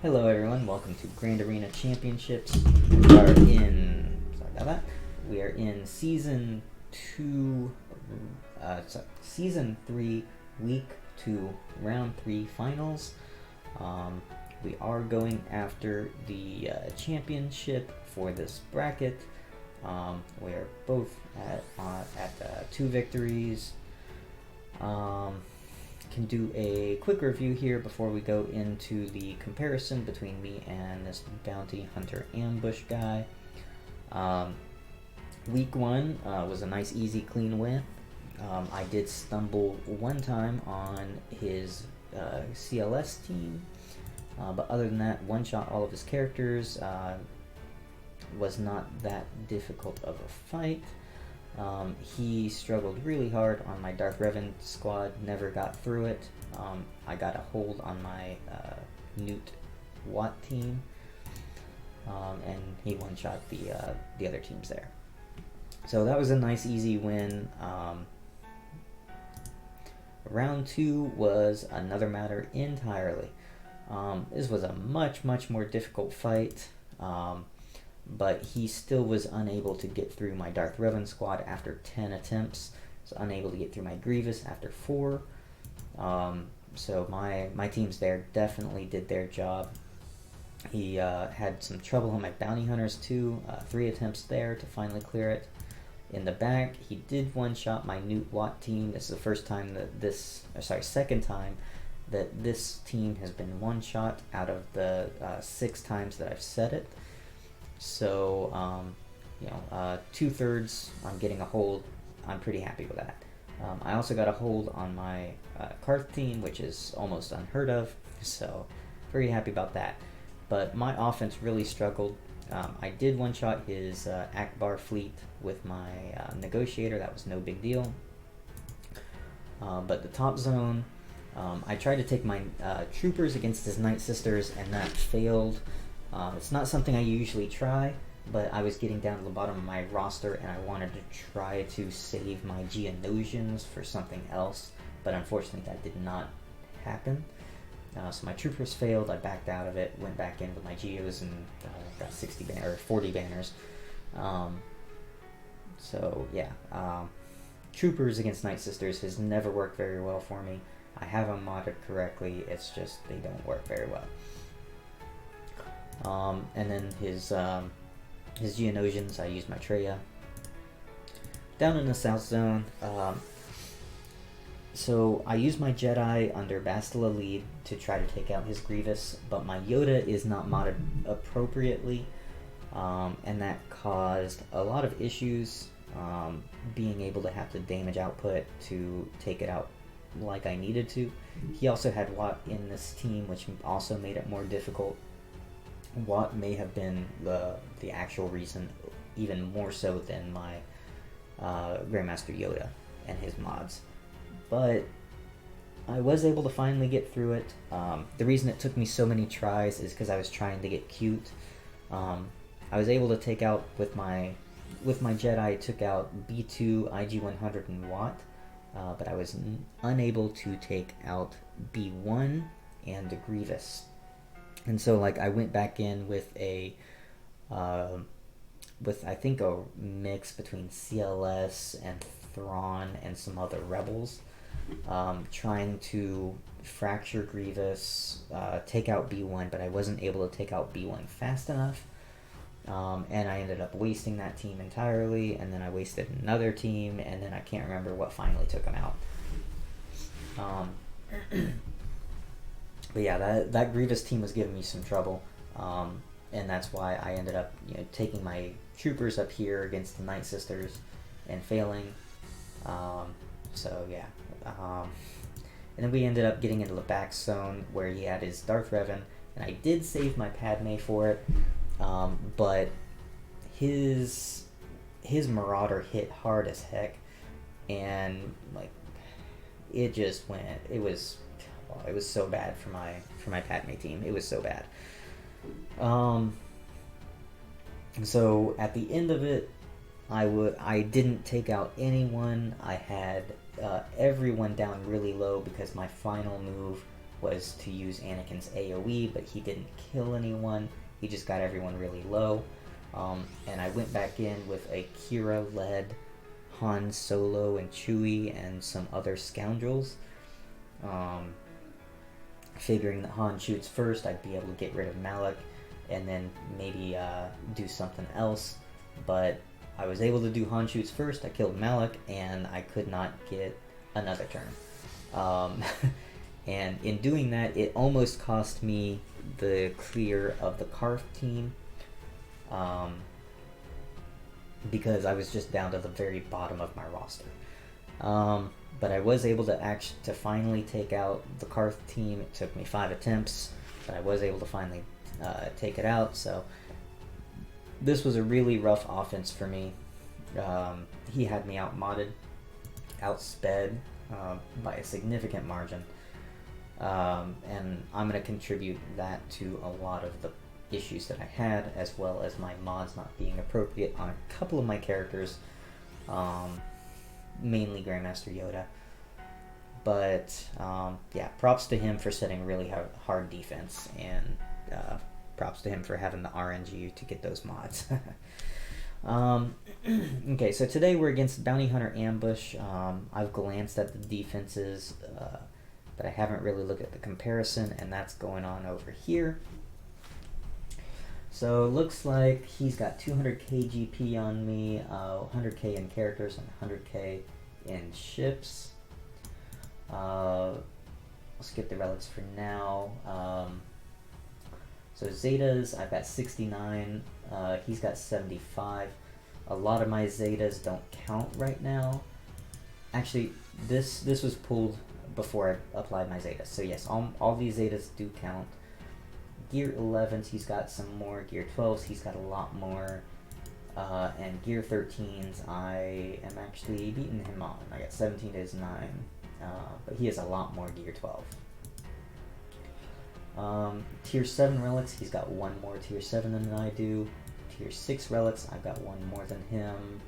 Hello everyone, welcome to Grand Arena Championships. We are in, sorry about that, we are in Season 2, Season 3, Week 2, Round 3 Finals. We are going after the championship for this bracket. We are both at 2 victories. Can do a quick review here before we go into the comparison between me and this bounty hunter ambush guy. Week 1 was a nice, easy, clean win. I did stumble one time on his CLS team, but other than that, one-shot all of his characters. Was not that difficult of a fight. He struggled really hard on my Darth Revan squad, never got through it. I got a hold on my Nute Watt team, and he one-shot the other teams there. So that was a nice, easy win. Round 2 was another matter entirely. This was a much more difficult fight. But he still was unable to get through my Darth Revan squad after 10 attempts. Was unable to get through my Grievous after 4. So my teams there definitely did their job. He had some trouble on my Bounty Hunters too. 3 attempts there to finally clear it. In the back, he did one-shot my Nute Watt team. This is the first time that second time that this team has been one-shot out of the 6 times that I've said it. So, 2/3 I'm getting a hold. I'm pretty happy with that. I also got a hold on my Carth team, which is almost unheard of, so very happy about that. But my offense really struggled. I did one-shot his Ackbar fleet with my Negotiator. That was no big deal. But the top zone, I tried to take my troopers against his Night Sisters, and that failed. It's not something I usually try, but I was getting down to the bottom of my roster and I wanted to try to save my Geonosians for something else, but unfortunately that did not happen. So my troopers failed, I backed out of it, went back in with my Geos and got 40 banners. Troopers against Night Sisters has never worked very well for me. I have them modded correctly, it's just they don't work very well. And then his Geonosians, I used my Traya. Down in the South Zone, so I used my Jedi under Bastila lead to try to take out his Grievous, but my Yoda is not modded appropriately, and that caused a lot of issues, being able to have the damage output to take it out like I needed to. He also had Watt in this team, which also made it more difficult. Watt may have been the actual reason, even more so than my Grandmaster Yoda and his mods. But I was able to finally get through it. The reason it took me so many tries is because I was trying to get cute. I was able to take out, with my Jedi, I took out B2, IG-100, and Watt, but I was unable to take out B1 and the Grievous. And so, I went back in with I think a mix between CLS and Thrawn and some other rebels, trying to fracture Grievous, take out B1, but I wasn't able to take out B1 fast enough, and I ended up wasting that team entirely, and then I wasted another team, and then I can't remember what finally took him out. But yeah, that Grievous team was giving me some trouble, and that's why I ended up taking my troopers up here against the Night Sisters and failing. And then we ended up getting into the back zone where he had his Darth Revan, and I did save my Padme for it, but his Marauder hit hard as heck, and it just went. It was so bad for my Padme team. It was so bad. So at the end of it, I didn't take out anyone. I had everyone down really low because my final move was to use Anakin's AoE, but he didn't kill anyone. He just got everyone really low. And I went back in with a Kira-led Han Solo and Chewie and some other scoundrels. Figuring that Han shoots first, I'd be able to get rid of Malak and then maybe do something else. But I was able to do Han shoots first, I killed Malak, and I could not get another turn. And in doing that, it almost cost me the clear of the Carth team, because I was just down to the very bottom of my roster. But I was able to finally take out the Carth team. It took me 5 attempts, but I was able to finally take it out. So this was a really rough offense for me. He had me outmodded, outsped by a significant margin. And I'm going to contribute that to a lot of the issues that I had, as well as my mods not being appropriate on a couple of my characters, mainly Grandmaster Yoda. But yeah, props to him for setting really hard defense, and props to him for having the RNG to get those mods. Okay, so today we're against Bounty Hunter Ambush. I've glanced at the defenses, but I haven't really looked at the comparison, and that's going on over here. So it looks like he's got 200k GP on me, 100k in characters, and 100k in ships. I'll skip the relics for now. So Zetas, I've got 69, he's got 75. A lot of my Zetas don't count right now. Actually, this was pulled before I applied my Zetas. So yes, all these Zetas do count. Gear 11s, he's got some more. Gear 12s, he's got a lot more. And Gear 13s, I am actually beating him on. I got 17 to his 9. But he has a lot more Gear 12. Tier 7 relics, he's got one more Tier 7 than I do. Tier 6 relics, I've got one more than him.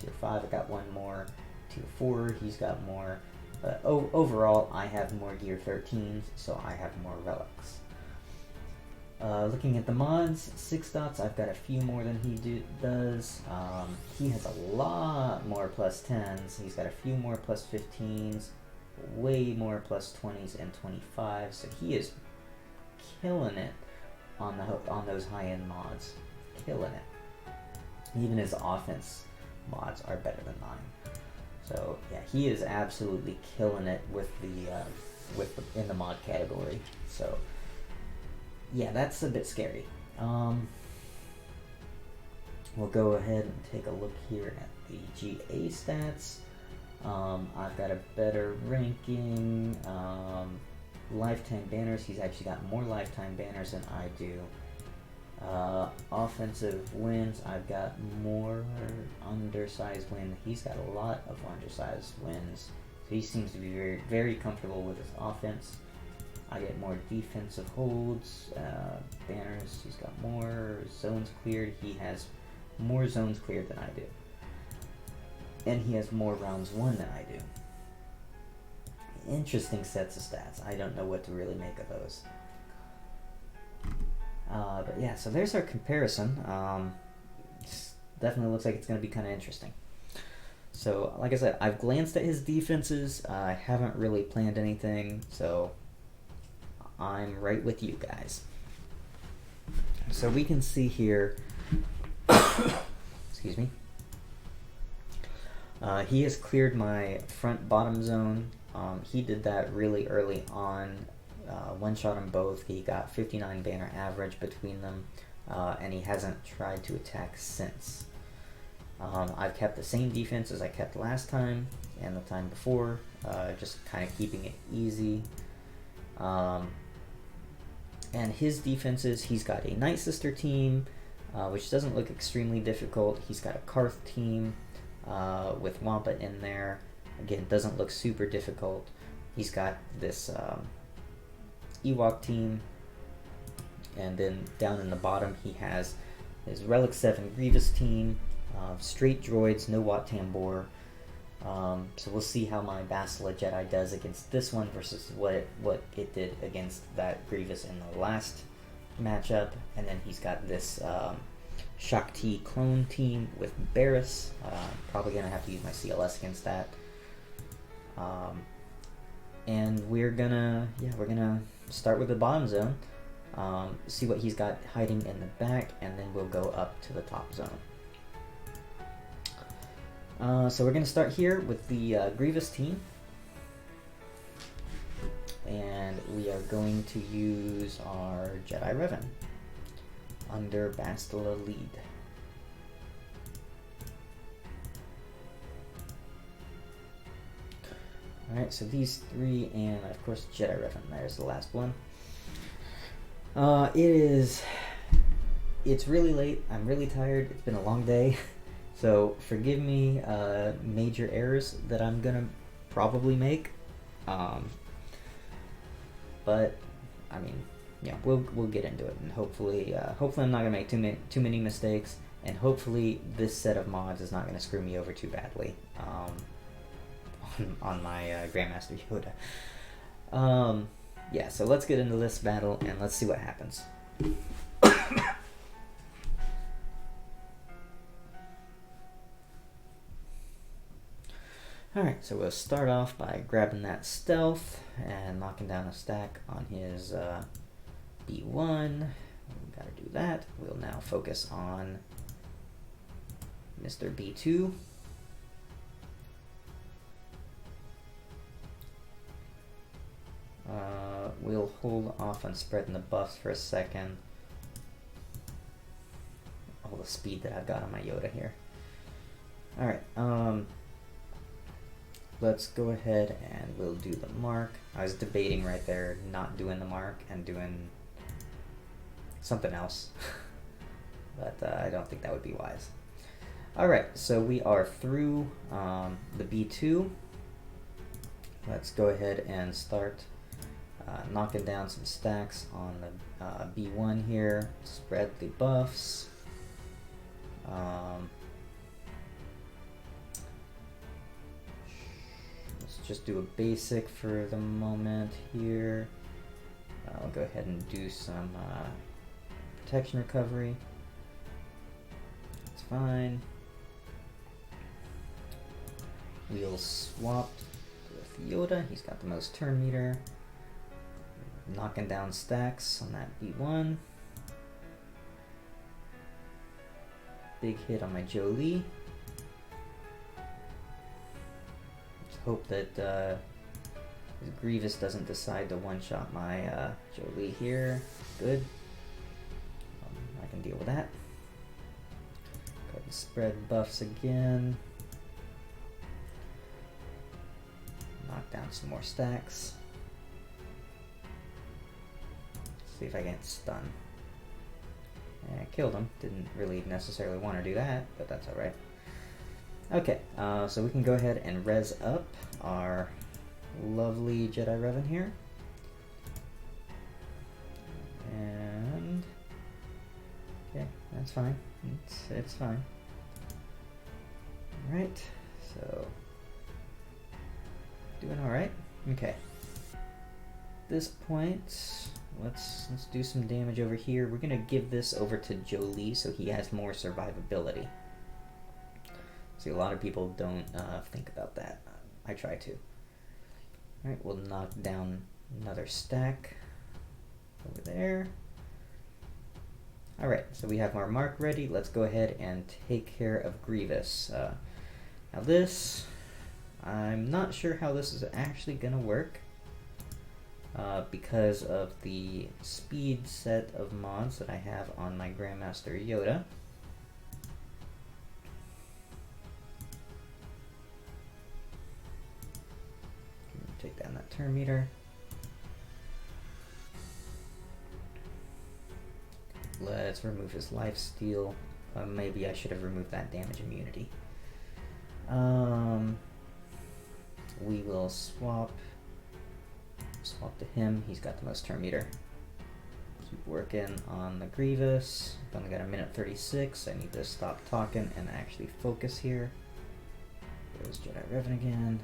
Tier 5, I got one more. Tier 4, he's got more. But overall, I have more Gear 13s, so I have more relics. Looking at the mods, 6 dots, I've got a few more than he does. He has a lot more plus 10s. He's got a few more plus 15s, way more plus 20s and 25s. So he is killing it on those high-end mods. Killing it. Even his offense mods are better than mine. So yeah, he is absolutely killing it with in the mod category. So yeah, that's a bit scary. We'll go ahead and take a look here at the GA stats. I've got a better ranking. Lifetime banners, he's actually got more lifetime banners than I do. Offensive wins, I've got more undersized wins. He's got a lot of undersized wins. So he seems to be very, very comfortable with his offense. I get more defensive holds, banners, he's got more zones cleared. He has more zones cleared than I do. And he has more rounds won than I do. Interesting sets of stats. I don't know what to really make of those. But yeah, so there's our comparison. Definitely looks like it's going to be kind of interesting. So, like I said, I've glanced at his defenses. I haven't really planned anything, so I'm right with you guys. So we can see here, excuse me, he has cleared my front bottom zone. He did that really early on. One shot them both. He got 59 banner average between them, and he hasn't tried to attack since. I've kept the same defense as I kept last time and the time before, just kind of keeping it easy. And his defenses, he's got a Night Sister team, which doesn't look extremely difficult. He's got a Carth team with Wampa in there. Again, doesn't look super difficult. He's got this Ewok team, and then down in the bottom he has his Relic 7 Grievous team, straight droids, no Wat Tambor, So we'll see how my Bastila Jedi does against this one versus what it did against that Grievous in the last matchup. And then he's got this Shakti clone team with Barriss. Probably gonna have to use my CLS against that. And we're gonna start with the bottom zone. See what he's got hiding in the back, and then we'll go up to the top zone. So we're going to start here with the Grievous team. And we are going to use our Jedi Revan under Bastila lead. Alright, so these three, and of course Jedi Revan, there's the last one. It's really late, I'm really tired, it's been a long day. So forgive me major errors that I'm gonna probably make, but I mean, yeah, we'll get into it, and hopefully I'm not gonna make too many mistakes, and hopefully this set of mods is not gonna screw me over too badly on my Grandmaster Yoda. Yeah, so let's get into this battle and let's see what happens. Alright, so we'll start off by grabbing that stealth and knocking down a stack on his B1. We gotta do that. We'll now focus on Mr. B2. We'll hold off on spreading the buffs for a second. All the speed that I've got on my Yoda here. Alright, let's go ahead and we'll do the mark. I was debating right there not doing the mark and doing something else. But I don't think that would be wise. Alright, so we are through the B2. Let's go ahead and start knocking down some stacks on the B1 here. Spread the buffs. Let's just do a basic for the moment here. I'll go ahead and do some protection recovery. That's fine. We'll swap with Yoda. He's got the most turn meter. Knocking down stacks on that B1. Big hit on my Jolie. Let's hope that Grievous doesn't decide to one-shot my Jolie here. Good. I can deal with that. Go ahead and spread buffs again. Knock down some more stacks. See if I can stun. And I killed him. Didn't really necessarily want to do that, but that's alright. Okay, so we can go ahead and res up our lovely Jedi Revan here. And okay, that's fine. It's fine. Alright, so doing alright. Okay. At this point, let's do some damage over here. We're gonna give this over to Jolie so he has more survivability. See, a lot of people don't think about that. I try to. Alright, we'll knock down another stack over there. Alright, so we have our mark ready. Let's go ahead and take care of Grievous. Now this, I'm not sure how this is actually gonna work. Because of the speed set of mods that I have on my Grandmaster Yoda. Take down that turn meter. Let's remove his lifesteal. Maybe I should have removed that damage immunity. We will swap to him. He's got the most turn meter. Keep working on the Grievous. I've only got a minute 36. I need to stop talking and actually focus here. Goes Jedi Revan again.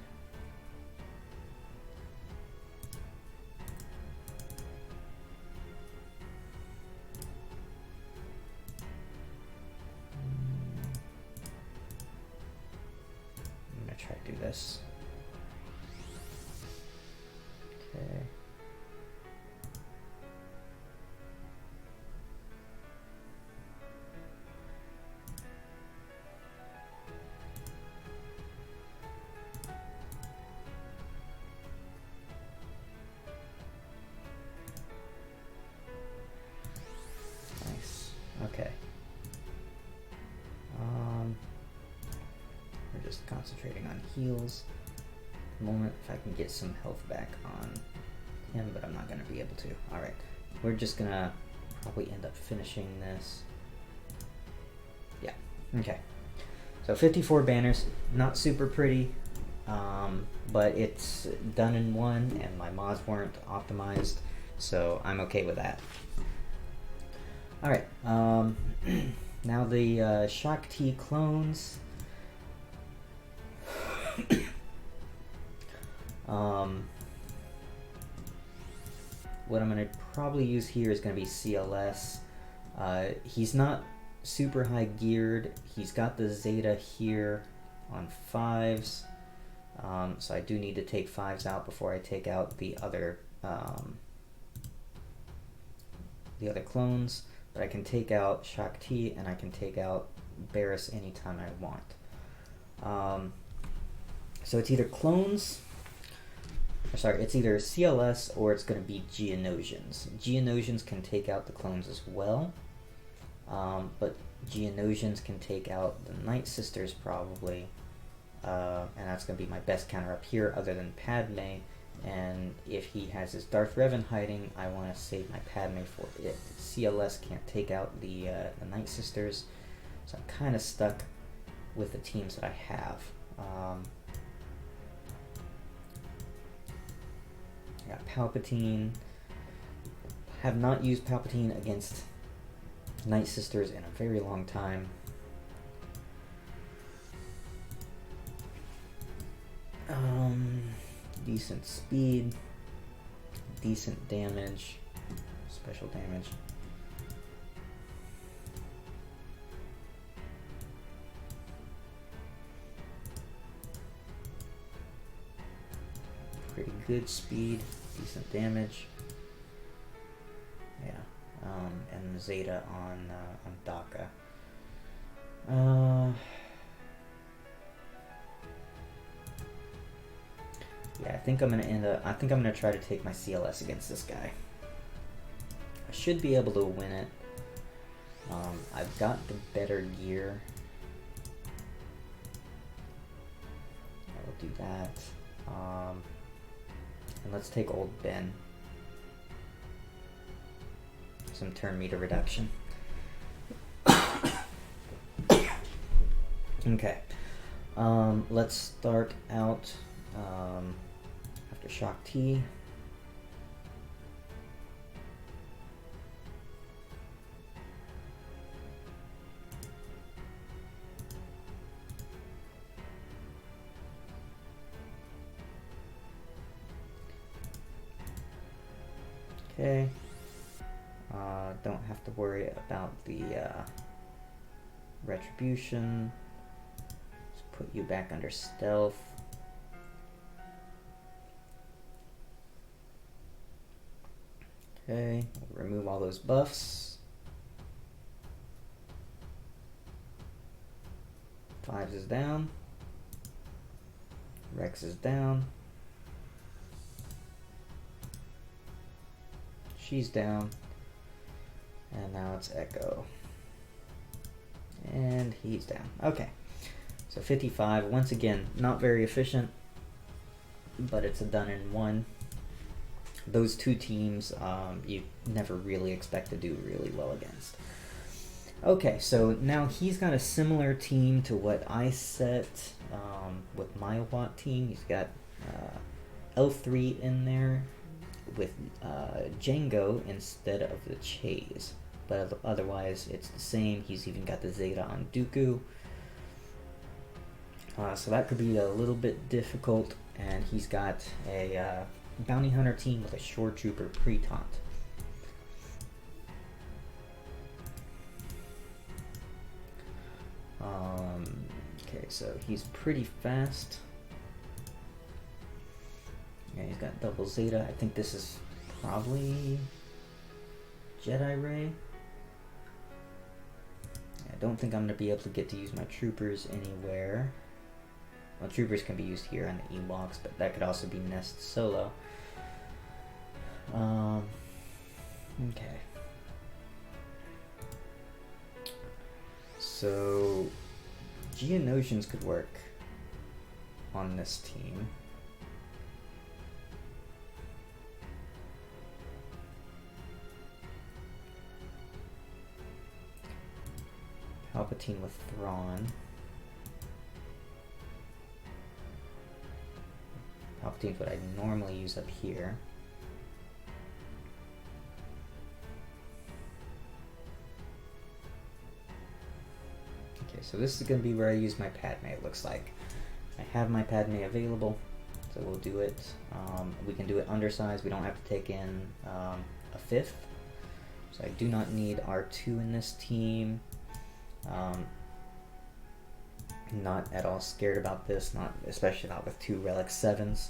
I'm gonna try to do this. Okay. Okay. We're just concentrating on heals. At the moment, if I can get some health back on him, but I'm not going to be able to. Alright. We're just going to probably end up finishing this. Yeah. Okay. So 54 banners. Not super pretty. But it's done in one, and my mods weren't optimized. So I'm okay with that. Alright, now the Shock T clones. What I'm going to probably use here is going to be CLS. He's not super high geared. He's got the Zeta here on 5s. So I do need to take 5s out before I take out the other clones. But I can take out Shock T and I can take out Barriss anytime I want. So it's either clones, or sorry, it's either CLS or it's going to be Geonosians. Geonosians can take out the clones as well, but Geonosians can take out the Night Sisters probably, and that's going to be my best counter up here other than Padme. And if he has his Darth Revan hiding, I want to save my Padme for it. CLS can't take out the Night Sisters, so I'm kind of stuck with the teams that I have. I got Palpatine. Have not used Palpatine against Night Sisters in a very long time. Decent speed, decent damage, special damage. Pretty good speed, decent damage. Yeah, and Zeta on Daka. Yeah, I think I'm gonna try to take my CLS against this guy. I should be able to win it. I've got the better gear. I will do that. And let's take old Ben. Some turn meter reduction. Okay. Let's start out after Shock T. Okay. Don't have to worry about the retribution. Just put you back under stealth. Okay, we'll remove all those buffs. 5s is down. Rex is down. She's down. And now it's Echo. And he's down. Okay. So 55. Once again, not very efficient, but it's a done in one. Those two teams you never really expect to do really well against. Okay, so now he's got a similar team to what I set with my Watt team. He's got L3 in there with Django instead of the Chase. But otherwise, it's the same. He's even got the Zeta on Dooku. So that could be a little bit difficult, and he's got a bounty hunter team with a shore trooper pre-taunt. Okay, so he's pretty fast. Yeah, he's got double Zeta. I think this is probably Jedi Ray. I don't think I'm going to be able to get to use my troopers anywhere. Well, troopers can be used here on the Ewoks, but that could also be Nest Solo. Okay. So, Geonosians could work on this team. Palpatine with Thrawn. Palpatine's what I normally use up here. Okay, so this is going to be where I use my Padme, it looks like. I have my Padme available, so we'll do it. We can do it undersized. We don't have to take in a fifth. So I do not need R2 in this team. Not at all scared about this, especially not with 2 Relic 7s.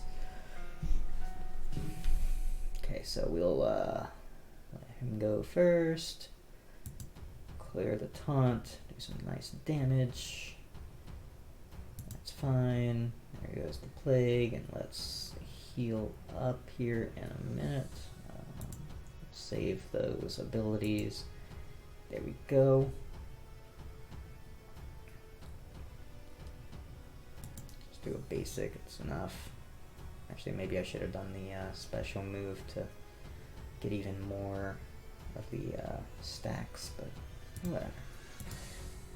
Okay, so we'll let him go first. Clear the taunt, do some nice damage. That's fine. There goes the plague, and let's heal up here in a minute. Save those abilities. There we go. Just do a basic, it's enough. Actually, maybe I should have done the special move to get even more of the stacks, but whatever.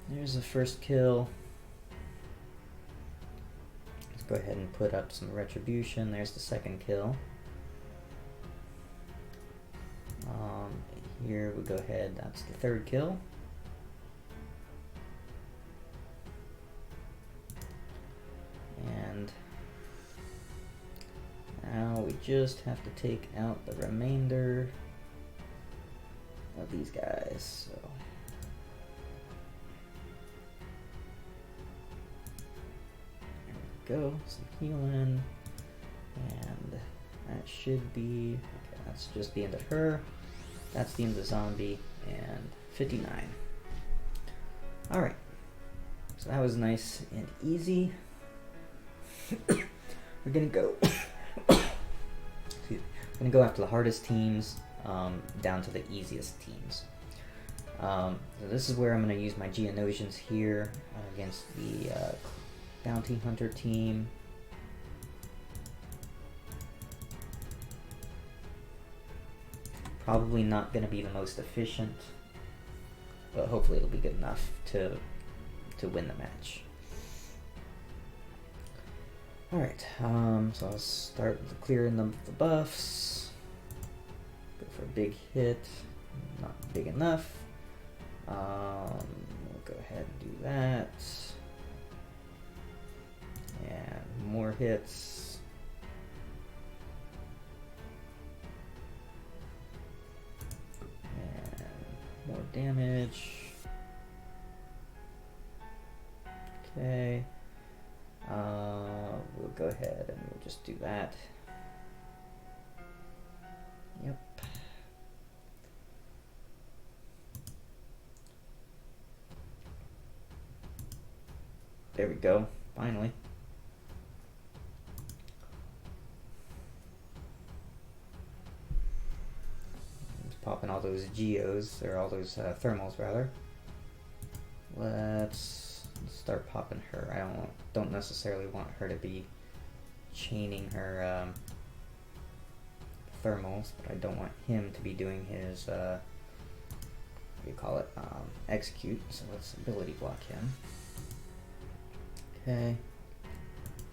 There's the first kill. Let's go ahead and put up some retribution. There's the second kill. Here we go ahead, that's the third kill. And now we just have to take out the remainder of these guys. So there we go, some healing, and that should be, okay, that's just the end of her. That's the end of the zombie, and 59. Alright, so that was nice and easy. We're gonna go excuse me. We're gonna go after the hardest teams down to the easiest teams. So this is where I'm gonna use my Geonosians here against the bounty hunter team. Probably not gonna be the most efficient, but hopefully it'll be good enough to win the match. Alright, so I'll start clearing the buffs. Go for a big hit. Not big enough. We'll go ahead and do that. And more hits. And more damage. Okay. We'll go ahead and we'll just do that. Yep. There we go, finally. Just popping all those Geos, or all those thermals rather. Let's start popping her. I don't necessarily want her to be chaining her thermals, but I don't want him to be doing his what do you call it, execute. So let's ability block him. Okay,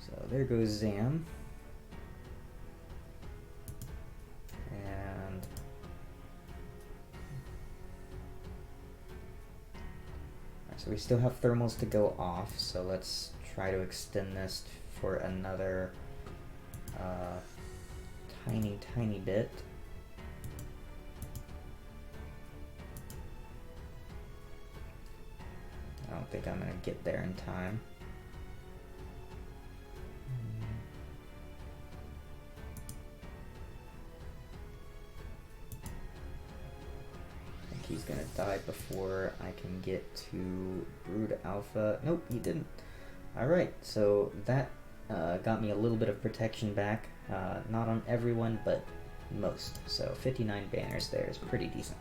so there goes Zam, and so we still have thermals to go off, so let's try to extend this for another tiny bit. I don't think I'm gonna get there in time. I think he's gonna die before I can get to Brood Alpha. Nope, he didn't. Alright, so that got me a little bit of protection back. Not on everyone, but most. So 59 banners there is pretty decent.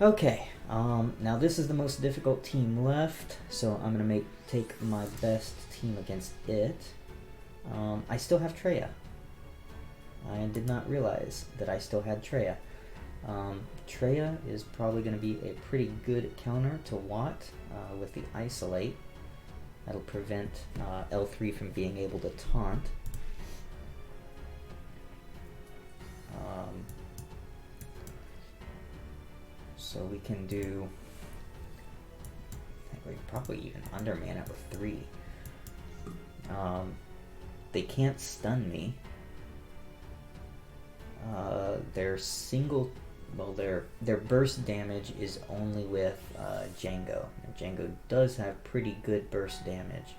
Okay, now this is the most difficult team left, so I'm gonna take my best team against it. I still have Traya. I did not realize that I still had Traya. Traya is probably going to be a pretty good counter to Watt with the Isolate. That'll prevent L3 from being able to taunt. So we can do... I think we can probably even underman it with 3. They can't stun me. Their single... Well, their burst damage is only with Jango. And Jango does have pretty good burst damage.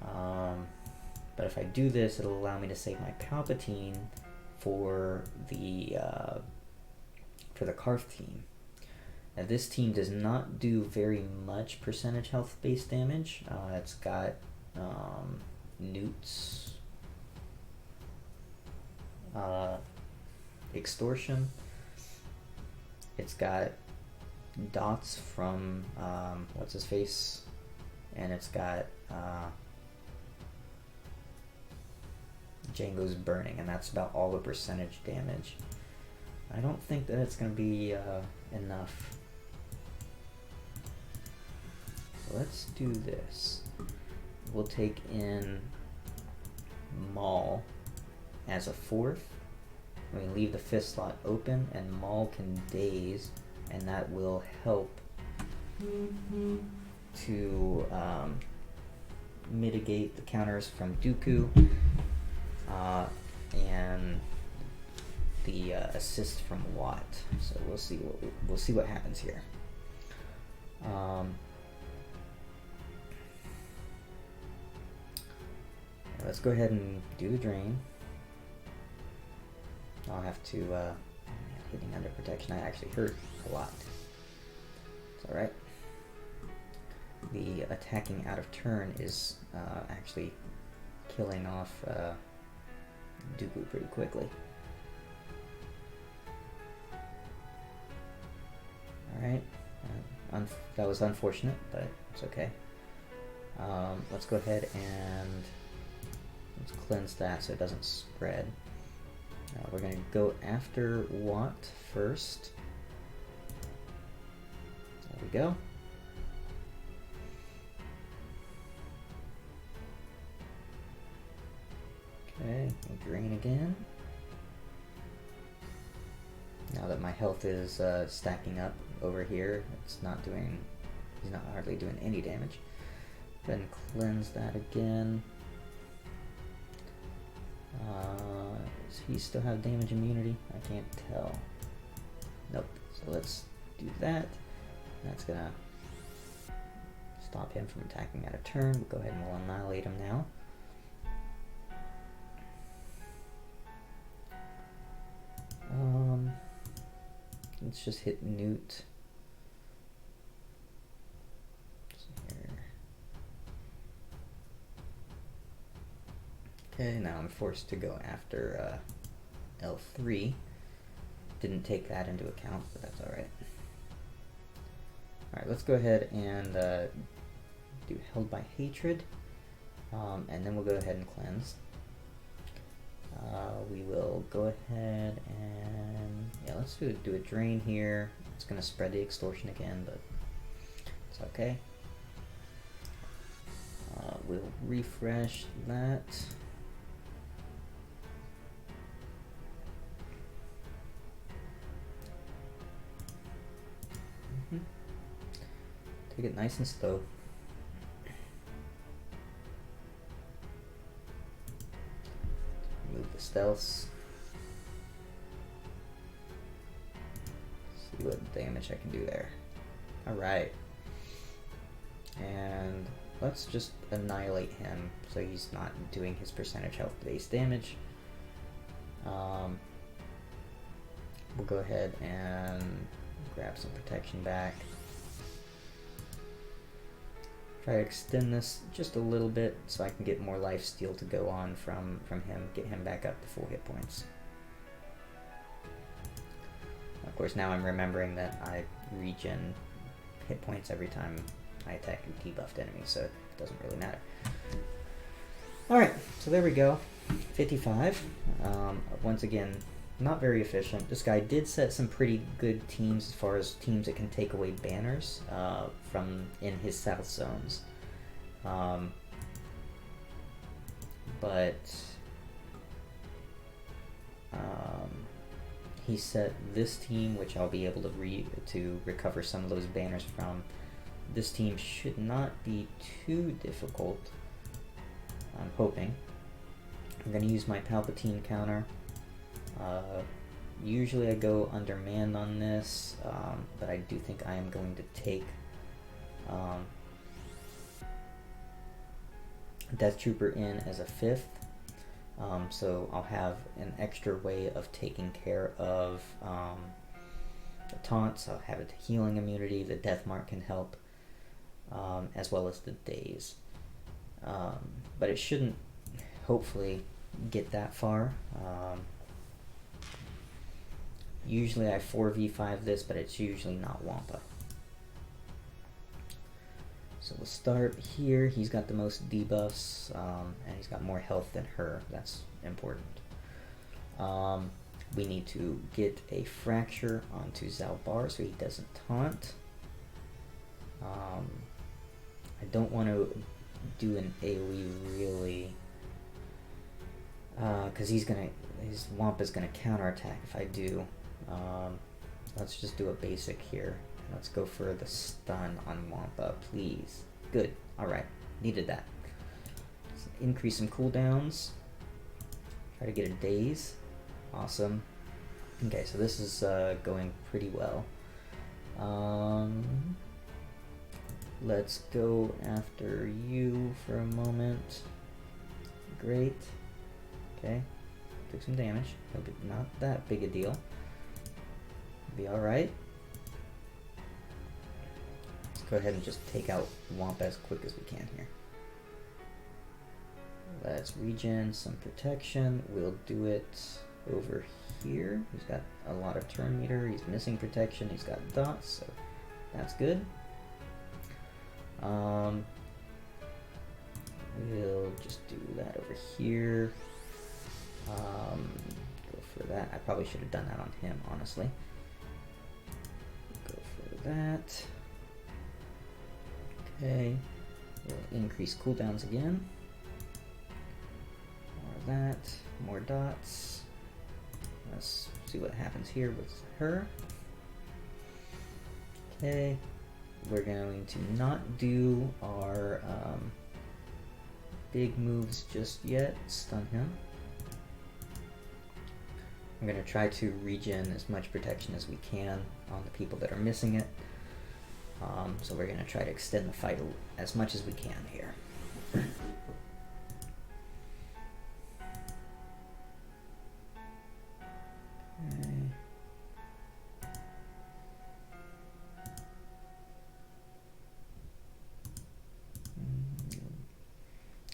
But if I do this, it'll allow me to save my Palpatine for the Carth team. Now this team does not do very much percentage health based damage. It's got Nute's Extortion. It's got Dots from what's his face, and it's got Jango's Burning, and that's about all the percentage damage. I don't think that it's going to be enough. So let's do this. We'll take in Maul as a 4th. We can leave the 5th slot open, and Maul can daze, and that will help to mitigate the counters from Dooku and the assist from Watt. So we'll see what happens here. Let's go ahead and do the drain. I'll have to hitting under protection. I actually hurt a lot. It's all right. The attacking out of turn is actually killing off Dooku pretty quickly. Alright, that was unfortunate, but it's okay. Let's go ahead and let's cleanse that so it doesn't spread. We're going to go after Watt first. There we go. Okay, we'll drain again. Now that my health is stacking up over here, he's not hardly doing any damage. Then cleanse that again. Does he still have damage immunity? I can't tell. Nope. So let's do that. That's gonna stop him from attacking out of turn. We'll go ahead and we'll annihilate him now. Let's just hit Nute. Okay, now I'm forced to go after L3. Didn't take that into account, but that's alright. Alright, let's go ahead and do Held by Hatred, and then we'll go ahead and cleanse. We will go ahead and, yeah, let's do a drain here. It's going to spread the extortion again, but it's okay. We'll refresh that. Take it nice and slow. stealths. See what damage I can do there. Alright. And let's just annihilate him so he's not doing his percentage health base damage. We'll go ahead and grab some protection back. Try to extend this just a little bit so I can get more life steal to go on from him, get him back up to full hit points. Of course, now I'm remembering that I regen hit points every time I attack a debuffed enemy, so it doesn't really matter. Alright, so there we go. 55. Once again, not very efficient. This guy did set some pretty good teams as far as teams that can take away banners from in his south zones. But he set this team, which I'll be able to recover some of those banners from. This team should not be too difficult, I'm hoping. I'm going to use my Palpatine counter. Usually I go undermanned on this, but I do think I am going to take Death Trooper in as a 5th. So I'll have an extra way of taking care of the taunts. I'll have a healing immunity. The Death Mark can help, as well as the daze. But it shouldn't, hopefully, get that far. Usually I 4v5 this, but it's usually not Wampa. So we'll start here. He's got the most debuffs, and he's got more health than her. That's important. We need to get a fracture onto Zalbar so he doesn't taunt. I don't want to do an AoE really, because his Wampa's gonna counterattack if I do. Let's just do a basic here. Let's go for the stun on Wampa, please. Good. Alright. Needed that. Let's increase some cooldowns. Try to get a daze. Awesome. Okay, so this is going pretty well. Let's go after you for a moment. Great. Okay. Took some damage. Not that big a deal. Be alright. Let's go ahead and just take out Wampa as quick as we can here. Let's regen some protection. We'll do it over here. He's got a lot of turn meter. He's missing protection. He's got dots, so that's good. We'll just do that over here. Go for that. I probably should have done that on him, honestly. Go for that. Okay. We'll increase cooldowns again. More of that. More dots. Let's see what happens here with her. Okay. We're going to not do our big moves just yet. Stun him. I'm going to try to regen as much protection as we can on the people that are missing it. So we're going to try to extend the fight as much as we can here. Okay.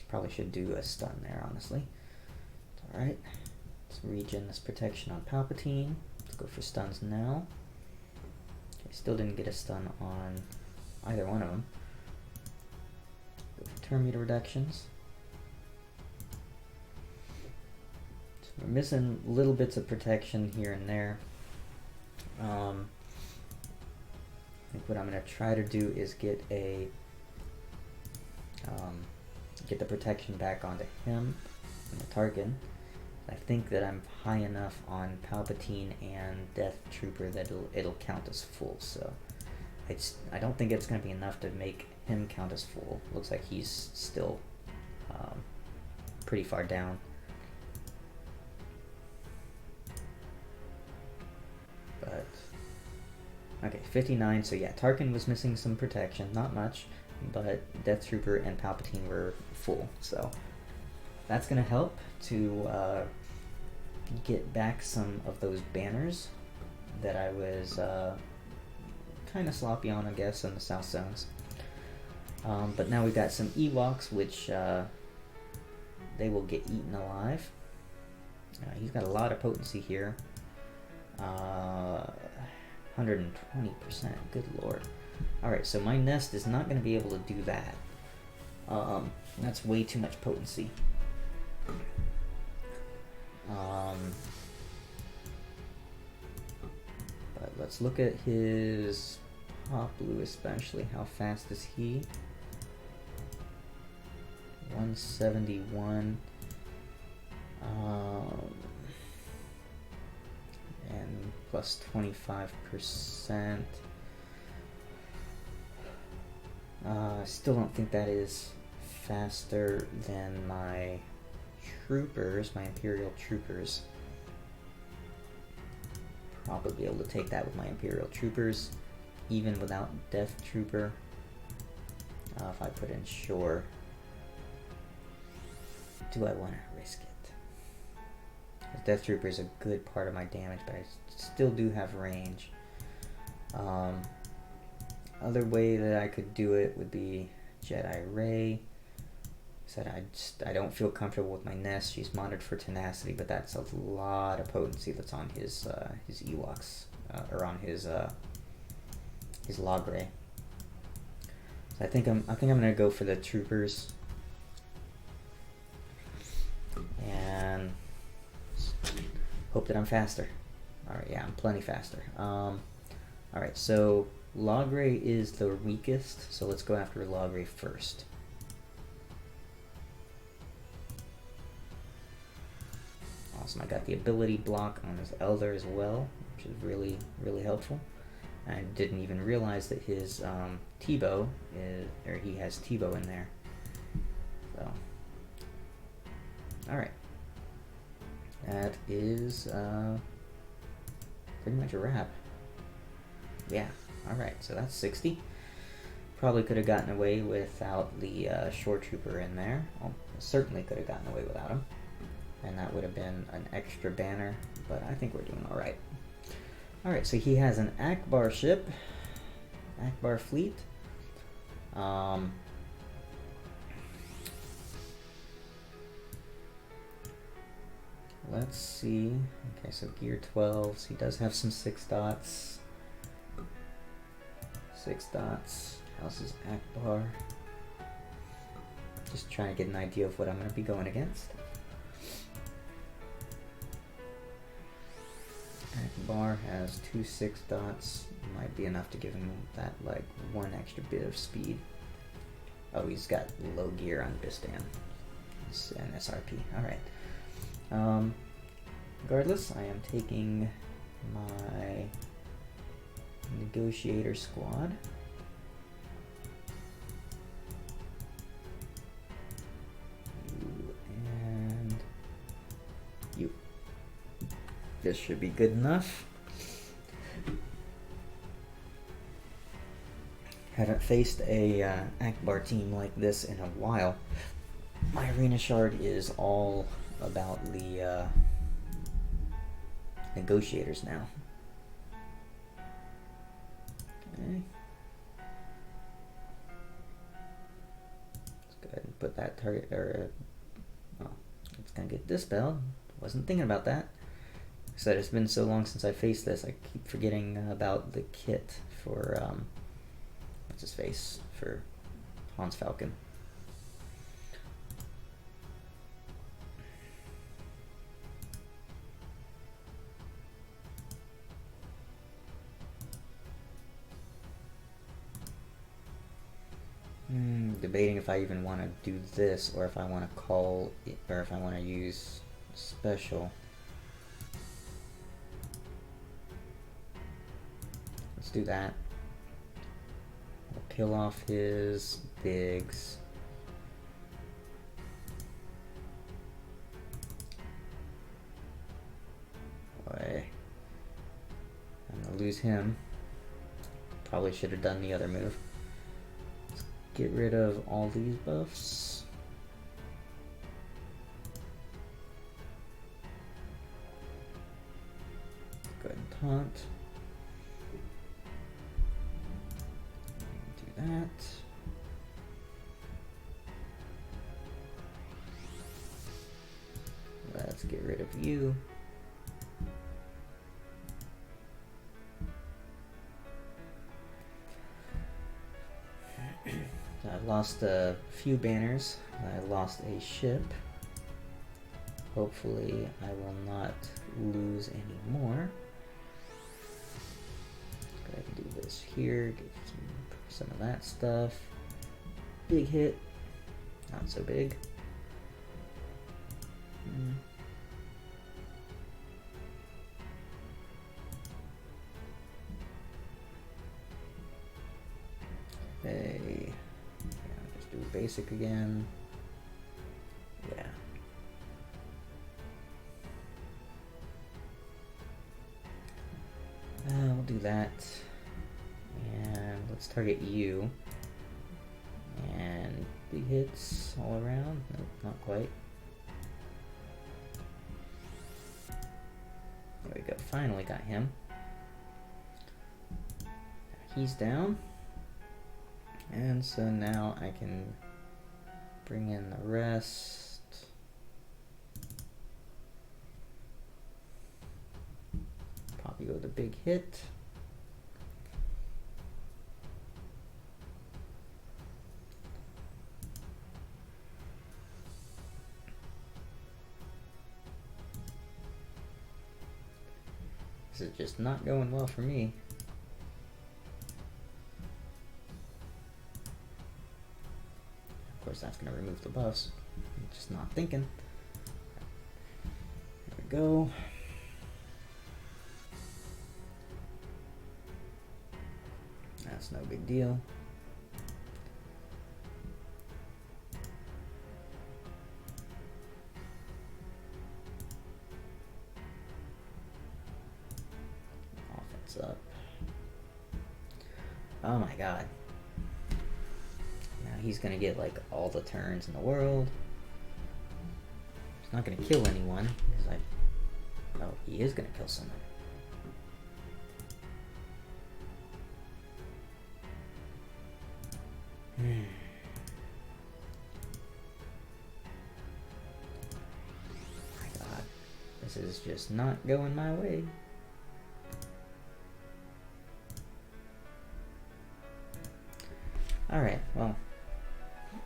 Probably should do a stun there, honestly. It's alright. Let's regen this protection on Palpatine. Let's go for stuns now. Okay, still didn't get a stun on either one of them. Go for turn meter reductions. So we're missing little bits of protection here and there. I think what I'm going to try to do is get a get the protection back onto him and the Tarkin. I think that I'm high enough on Palpatine and Death Trooper that it'll count as full. So I don't think it's going to be enough to make him count as full. Looks like he's still pretty far down. Okay, 59, so yeah, Tarkin was missing some protection, not much, but Death Trooper and Palpatine were full, so that's going to help to get back some of those banners that I was kind of sloppy on, I guess, in the South Zones. But now we've got some Ewoks, which they will get eaten alive. He's got a lot of potency here. 120%, good lord. Alright, so my nest is not going to be able to do that. That's way too much potency. But let's look at his Pop Blue especially. How fast is he? 171. And plus 25%. I still don't think that is faster than my troopers, my Imperial troopers. Probably be able to take that with my Imperial troopers, even without Death Trooper. If I put in Shore, do I want to risk it? Death Trooper is a good part of my damage, but I still do have range. Other way that I could do it would be Jedi Ray. Said I don't feel comfortable with my nest. She's modded for tenacity, but that's a lot of potency that's on his Ewoks, or on his Log Ray. So I think I'm gonna go for the troopers, and hope that I'm faster. All right, yeah, I'm plenty faster. All right, so Log Ray is the weakest, so let's go after Log Ray first. Awesome, I got the ability block on his Elder as well, which is really, really helpful. I didn't even realize that his T-bow is, or he has T-bow in there. So, all right, that is pretty much a wrap. Yeah, all right, so that's 60. Probably could have gotten away without the Shore Trooper in there. Well, certainly could have gotten away without him. And that would have been an extra banner, but I think we're doing all right. All right, so he has an Ackbar ship, Ackbar fleet. Let's see. Okay, so gear 12s. He does have some 6 dots. 6 dots. How's his Ackbar? Just trying to get an idea of what I'm going to be going against. Ackbar has 2 6 dots. Might be enough to give him that, like, 1 extra bit of speed. Oh, he's got low gear on Bistan. It's an SRP. Alright. Regardless, I am taking my Negotiator squad. You and you. This should be good enough. Haven't faced a Ackbar team like this in a while. My Arena Shard is all about the Negotiators now. Okay. Let's go ahead and put that target, or oh, it's gonna get dispelled. Wasn't thinking about that. Like I said, it's been so long since I faced this, I keep forgetting about the kit for what's his face, for Hans Falcon. Debating if I even want to do this, or if I want to call it, or if I want to use special. Let's do that. We'll kill off his bigs. Boy, I'm gonna lose him. Probably should have done the other move. Let's get rid of all these buffs. Go ahead and taunt. Do that. Let's get rid of you. I lost a few banners. I lost a ship. Hopefully I will not lose any more. Go ahead and do this here. Get some of that stuff. Big hit. Not so big. Okay. Just do basic again. Yeah. We'll do that. And let's target you. And big hits all around. Nope, not quite. There we go. Finally got him. He's down. And so now I can bring in the rest. Pop you with a big hit. This is just not going well for me. Of course, that's going to remove the buffs. I'm just not thinking. There we go. That's no big deal. Offense up. Oh my god. He's gonna get like all the turns in the world. He's not gonna kill anyone because oh, he is gonna kill someone. My god, this is just not going my way. All right, well.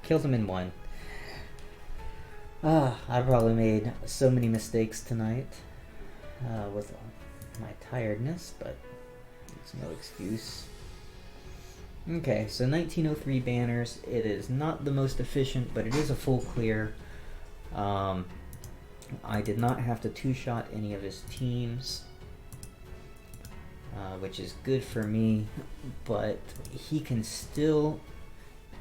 Killed him in one. I probably made so many mistakes tonight with my tiredness, but it's no excuse. Okay, so 1903 banners. It is not the most efficient, but it is a full clear. I did not have to two-shot any of his teams, which is good for me, but he can still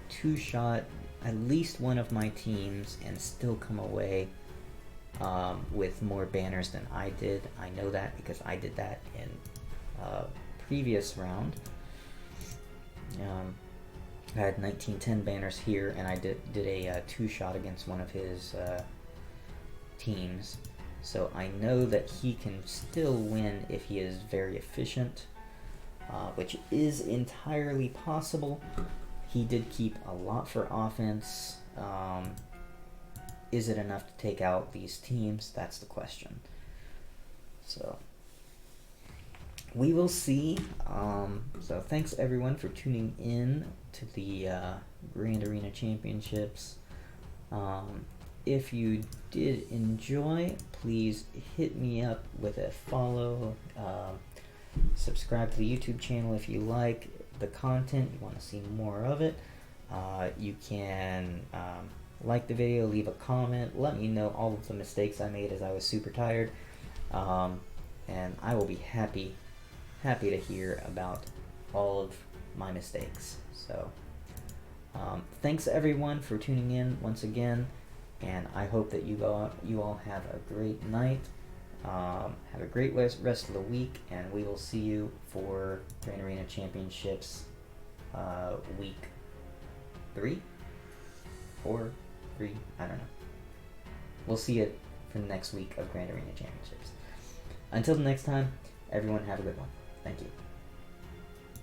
two-shot at least one of my teams and still come away with more banners than I did. I know that because I did that in previous round. I had 1910 banners here, and I did a two-shot against one of his teams. So I know that he can still win if he is very efficient, which is entirely possible. He did keep a lot for offense. Is it enough to take out these teams? That's the question. So we will see. So thanks everyone for tuning in to the Grand Arena Championships. If you did enjoy, please hit me up with a follow. Subscribe to the YouTube channel if you like the content, you want to see more of it. You can like the video, leave a comment, let me know all of the mistakes I made as I was super tired, and I will be happy to hear about all of my mistakes. So thanks everyone for tuning in once again, and I hope that you all have a great night, Have a great rest of the week, and we will see you for Grand Arena Championships week 3? 4? 3? I don't know. We'll see you for the next week of Grand Arena Championships. Until the next time, everyone have a good one. Thank you.